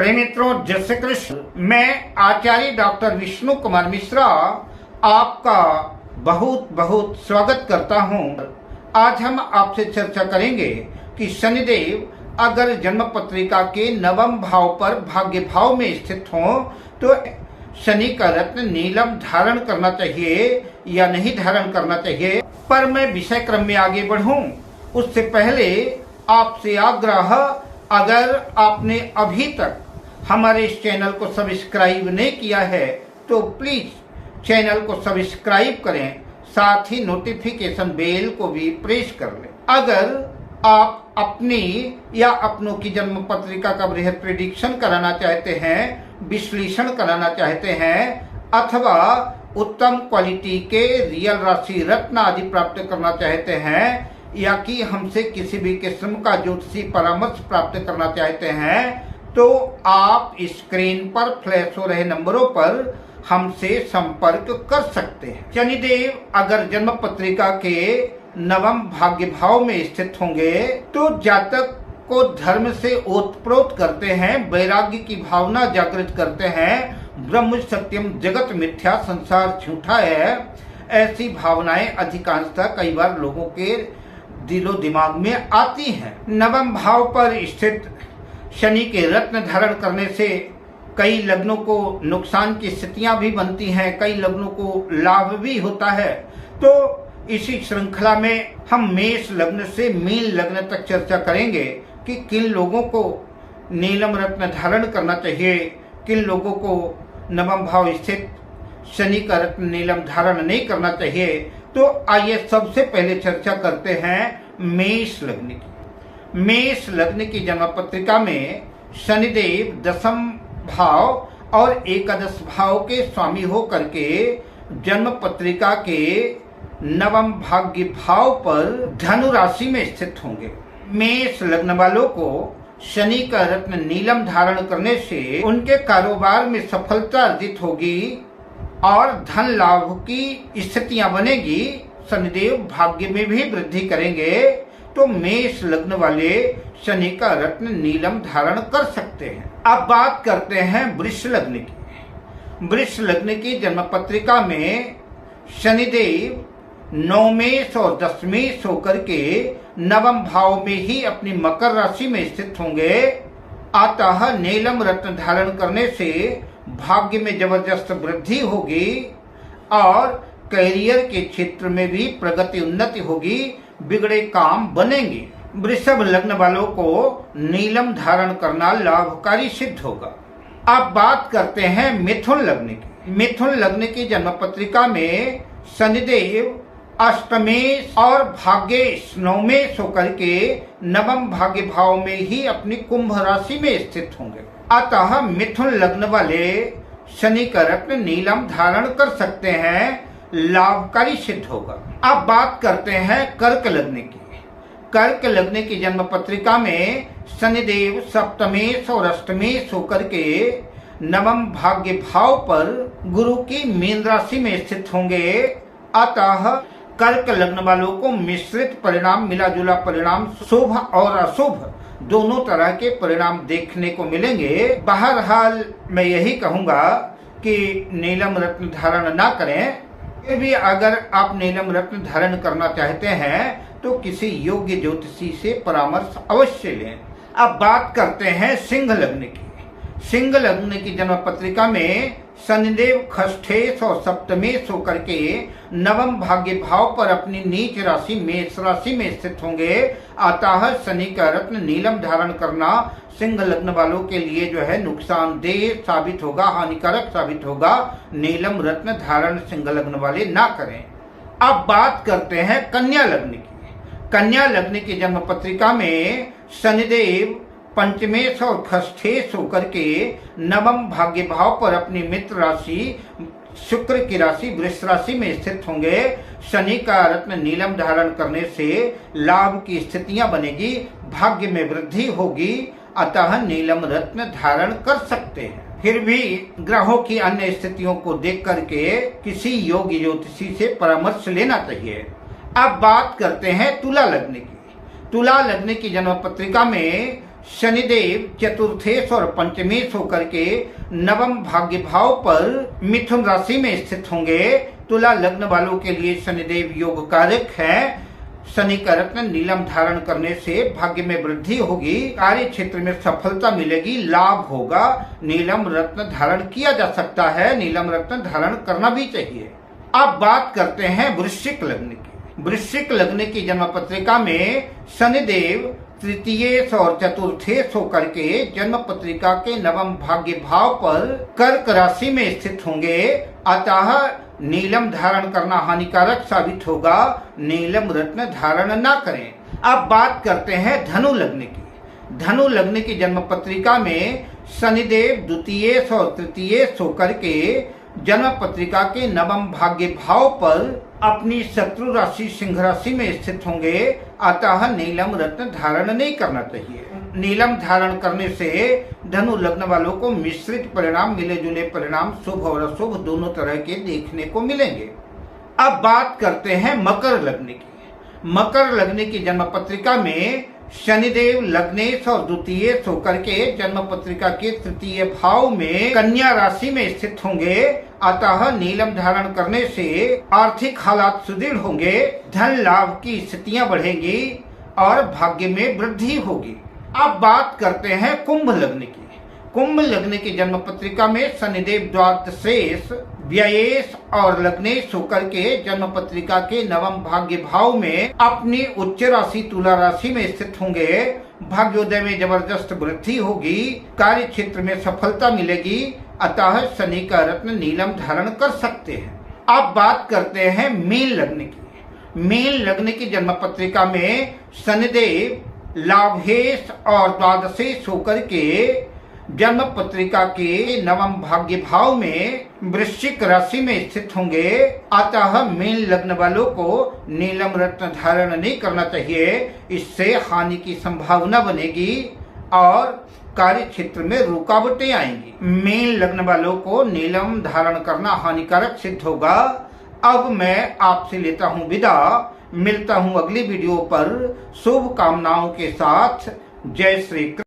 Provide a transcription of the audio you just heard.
प्रिय मित्रों, जय श्री कृष्ण। मैं आचार्य डॉक्टर विष्णु कुमार मिश्रा आपका बहुत बहुत स्वागत करता हूं। आज हम आपसे चर्चा करेंगे कि शनिदेव अगर जन्म पत्रिका के नवम भाव पर भाग्य भाव में स्थित हो तो शनि का रत्न नीलम धारण करना चाहिए या नहीं धारण करना चाहिए। पर मैं विषय क्रम में आगे बढ़ूं उससे पहले आपसे आग्रह, अगर आपने अभी तक हमारे इस चैनल को सब्सक्राइब नहीं किया है तो प्लीज चैनल को सब्सक्राइब करें, साथ ही नोटिफिकेशन बेल को भी प्रेस कर लें। अगर आप अपनी या अपनों की जन्म पत्रिका का बृहद प्रेडिक्शन कराना चाहते हैं, विश्लेषण कराना चाहते हैं, अथवा उत्तम क्वालिटी के रियल राशि रत्न आदि प्राप्त करना चाहते हैं, या कि हमसे किसी भी किस्म का ज्योतिषी परामर्श प्राप्त करना चाहते हैं, तो आप स्क्रीन पर फ्लैश हो रहे नंबरों पर हमसे संपर्क कर सकते हैं। शनिदेव अगर जन्म पत्रिका के नवम भाग्य भाव में स्थित होंगे तो जातक को धर्म से ओतप्रोत करते हैं, वैराग्य की भावना जागृत करते हैं। ब्रह्म सत्यम जगत मिथ्या संसार झूठा है, ऐसी भावनाएं अधिकांशतः कई बार लोगों के दिलो दिमाग में आती हैं। नवम भाव पर स्थित शनि के रत्न धारण करने से कई लग्नों को नुकसान की स्थितियां भी बनती हैं, कई लग्नों को लाभ भी होता है। तो इसी श्रृंखला में हम मेष लग्न से मीन लग्न तक चर्चा करेंगे कि किन लोगों को नीलम रत्न धारण करना चाहिए, किन लोगों को नवम भाव स्थित शनि का रत्न नीलम धारण नहीं करना चाहिए। तो आइए सबसे पहले चर्चा करते हैं मेष लग्न की। मेष लग्न की जन्म पत्रिका में शनिदेव दशम भाव और एकादश भाव के स्वामी हो करके जन्म पत्रिका के नवम भाग्य भाव पर धनु राशि में स्थित होंगे। मेष लग्न वालों को शनि का रत्न नीलम धारण करने से उनके कारोबार में सफलता अर्जित होगी और धन लाभ की स्थितियां बनेगी। शनिदेव भाग्य में भी वृद्धि करेंगे। तो मेष लग्न वाले शनि का रत्न नीलम धारण कर सकते हैं। अब बात करते हैं वृष लग्न की। वृष लग्न की जन्म पत्रिका में शनिदेव नौमेश और दशमेश होकर के नवम भाव में ही अपनी मकर राशि में स्थित होंगे। अतः नीलम रत्न धारण करने से भाग्य में जबरदस्त वृद्धि होगी और कैरियर के क्षेत्र में भी प्रगति उन्नति होगी, बिगड़े काम बनेंगे। वृषभ लग्न वालों को नीलम धारण करना लाभकारी सिद्ध होगा। अब बात करते हैं मिथुन लग्न की। मिथुन लग्न की जन्म पत्रिका में शनिदेव अष्टमेश और भाग्येश नवमेश होकर के नवम भाग्य भाव में ही अपनी कुंभ राशि में स्थित होंगे। अतः मिथुन लग्न वाले शनि का रत्न नीलम धारण कर सकते हैं, लाभकारी सिद्ध होगा। अब बात करते हैं कर्क लग्न की। कर्क लग्न की जन्म पत्रिका में शनिदेव सप्तमेश और अष्टमेश होकर के नवम भाग्य भाव पर गुरु की मीन राशि में स्थित होंगे। अतः कर्क लग्न वालों को मिश्रित परिणाम, मिला जुला परिणाम, शुभ और अशुभ दोनों तरह के परिणाम देखने को मिलेंगे। बहरहाल मैं यही कहूंगा कि नीलम रत्न धारण ना करें। फिर भी अगर आप नीलम रत्न धारण करना चाहते हैं तो किसी योग्य ज्योतिषी से परामर्श अवश्य लें। अब बात करते हैं सिंह लग्न की। सिंह लग्न की जन्म पत्रिका में शनिदेव खष्ठेश और सप्तमेश होकर के नवम भाग्य भाव पर अपनी नीच राशि मेष राशि में स्थित होंगे। अतः शनि का रत्न नीलम धारण करना सिंह लग्न वालों के लिए जो है नुकसानदेह साबित होगा, हानिकारक साबित होगा। नीलम रत्न धारण सिंह लग्न वाले ना करें। अब बात करते हैं कन्या लग्न की। कन्या लग्न की जन्म पत्रिका में शनिदेव पंचमेश और खष्ठेश होकर के नवम भाग्य भाव पर अपनी मित्र राशि शुक्र की राशि वृष राशि में स्थित होंगे। शनि का रत्न नीलम धारण करने से लाभ की स्थितियां बनेगी, भाग्य में वृद्धि होगी। अतः नीलम रत्न धारण कर सकते हैं। फिर भी ग्रहों की अन्य स्थितियों को देख करके किसी योग्य ज्योतिषी से परामर्श लेना चाहिए। अब बात करते हैं तुला लग्न की। तुला लग्न की जन्म पत्रिका में शनिदेव चतुर्थेश और पंचमेश होकर के नवम भाग्य भाव पर मिथुन राशि में स्थित होंगे। तुला लग्न वालों के लिए शनिदेव योग कारक है। शनि का रत्न नीलम धारण करने से भाग्य में वृद्धि होगी, कार्य क्षेत्र में सफलता मिलेगी, लाभ होगा। नीलम रत्न धारण किया जा सकता है, नीलम रत्न धारण करना भी चाहिए। अब बात करते हैं वृश्चिक लग्न की। वृश्चिक लग्न की जन्म पत्रिका में शनिदेव तृतीयेश और चतुर्थेश होकर के जन्म पत्रिका के नवम भाग्य भाव पर कर्क राशि में स्थित होंगे। अतः नीलम धारण करना हानिकारक साबित होगा, नीलम रत्न धारण ना करें। अब बात करते हैं धनु लग्न की। धनु लग्न की जन्म पत्रिका में शनिदेव द्वितीयेश और तृतीयेश होकर के जन्म पत्रिका के नवम भाग्य भाव पर अपनी शत्रु राशि सिंह राशि में स्थित होंगे। अतः नीलम रत्न धारण नहीं करना चाहिए। नीलम धारण करने से धनु लग्न वालों को मिश्रित परिणाम, मिले जुले परिणाम, शुभ और अशुभ दोनों तरह के देखने को मिलेंगे। अब बात करते हैं मकर लग्न की। मकर लग्न की जन्म पत्रिका में शनिदेव लग्नेश और द्वितीयेश होकर के जन्म पत्रिका के तृतीय भाव में कन्या राशि में स्थित होंगे। अतः नीलम धारण करने से आर्थिक हालात सुदृढ़ होंगे, धन लाभ की स्थितियां बढ़ेंगी और भाग्य में वृद्धि होगी। अब बात करते हैं कुंभ लग्न की। कुंभ लग्न की जन्म पत्रिका में शनिदेव द्वादशेश, व्ययेश और लग्नेश होकर के जन्म पत्रिका के नवम भाग्य भाव में अपनी उच्च राशि तुला राशि में स्थित होंगे। भाग्योदय में जबरदस्त वृद्धि होगी, कार्य क्षेत्र में सफलता मिलेगी। अतः शनि का रत्न नीलम धारण कर सकते हैं। अब बात करते हैं मीन लग्न की। मीन लग्न की जन्म पत्रिका में शनिदेव लाभेश और द्वादशेश होकर के जन्म पत्रिका के नवम भाग्य भाव में वृश्चिक राशि में स्थित होंगे। अतः मीन लग्न वालों को नीलम रत्न धारण नहीं करना चाहिए, इससे हानि की संभावना बनेगी और कार्य क्षेत्र में रुकावटें आएंगी। मीन लग्न वालों को नीलम धारण करना हानिकारक सिद्ध होगा। अब मैं आपसे लेता हूँ विदा, मिलता हूँ अगली वीडियो पर शुभ कामनाओं के साथ। जय श्री कृष्ण।